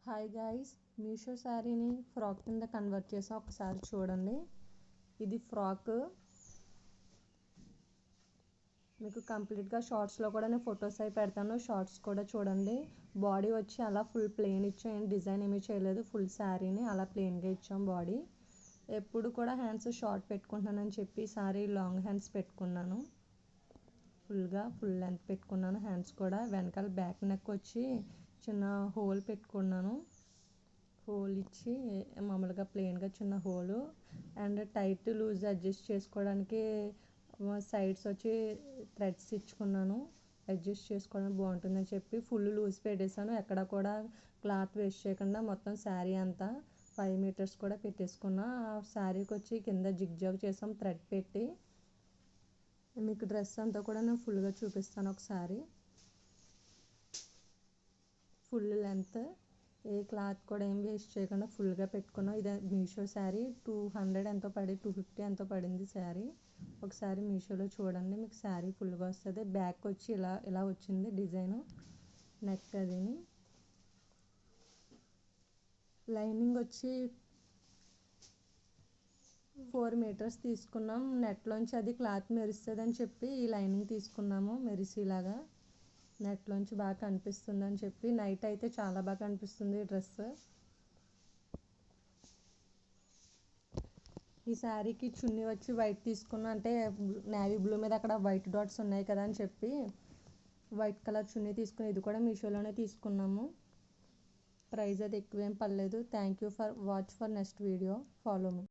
Hi guys, Meesho శారీని frock కింద convert చేసాం. ఒకసారి చూడండి. ఇది ఫ్రాక్. మీకు కంప్లీట్గా షార్ట్స్లో కూడా నేను ఫొటోస్ అవి పెడతాను. షార్ట్స్ కూడా చూడండి. బాడీ వచ్చి అలా ఫుల్ ప్లెయిన్ ఇచ్చాం, ఏం డిజైన్ ఏమీ చేయలేదు. ఫుల్ శారీని అలా ప్లెయిన్గా ఇచ్చాం. బాడీ ఎప్పుడు కూడా హ్యాండ్స్ షార్ట్ పెట్టుకుంటున్నానని చెప్పి శారీ లాంగ్ హ్యాండ్స్ పెట్టుకున్నాను. ఫుల్ లెంత్ పెట్టుకున్నాను. హ్యాండ్స్ కూడా వెనకాల బ్యాక్ నెక్ వచ్చి చిన్న హోల్ పెట్టుకున్నాను. హోల్ ఇచ్చి మామూలుగా ప్లెయిన్గా చిన్న hole and tight loose adjust చేసుకోవడానికి సైడ్స్ వచ్చి థ్రెడ్స్ ఇచ్చుకున్నాను. అడ్జస్ట్ చేసుకోవడానికి బాగుంటుందని చెప్పి ఫుల్ లూజ్ పెట్టేశాను. ఎక్కడ కూడా క్లాత్ వేస్ట్ చేయకుండా మొత్తం శారీ అంతా 5 మీటర్స్ కూడా పెట్టేసుకున్నా. ఆ శారీకి వచ్చి కింద జిగ్జాగ్ చేసాం థ్రెడ్ పెట్టి. మీకు డ్రెస్ అంతా కూడా నేను ఫుల్గా చూపిస్తాను. ఒకసారి ఫుల్ లెంత్, ఏ క్లాత్ కూడా ఏం వేస్ట్ చేయకుండా ఫుల్గా పెట్టుకున్నాం. ఇది మీషో శారీ 200 ఎంతో 250 ఎంతో పడింది శారీ. ఒకసారి మీషోలో చూడండి, మీకు శారీ ఫుల్గా వస్తుంది. బ్యాక్ వచ్చి ఇలా వచ్చింది డిజైను. నెక్ అదిని లైనింగ్ వచ్చి 4 మీటర్స్ తీసుకున్నాం. నెట్లోంచి అది క్లాత్ మెరుస్తుంది అని చెప్పి ఈ లైనింగ్ తీసుకున్నాము. మెరిసేలాగా నెట్లోంచి బాగా కనిపిస్తుంది అని చెప్పి. నైట్ అయితే చాలా బాగా కనిపిస్తుంది డ్రెస్. ఈ శారీకి చున్నీ వచ్చి వైట్ తీసుకున్నా, అంటే నేవీ బ్లూ మీద అక్కడ వైట్ డాట్స్ ఉన్నాయి కదా అని చెప్పి వైట్ కలర్ చున్నీ తీసుకుని, ఇది కూడా మీషోలోనే తీసుకున్నాము. ప్రైస్ అది ఎక్కువేం పడలేదు. Thank you for watch for next video. Follow me.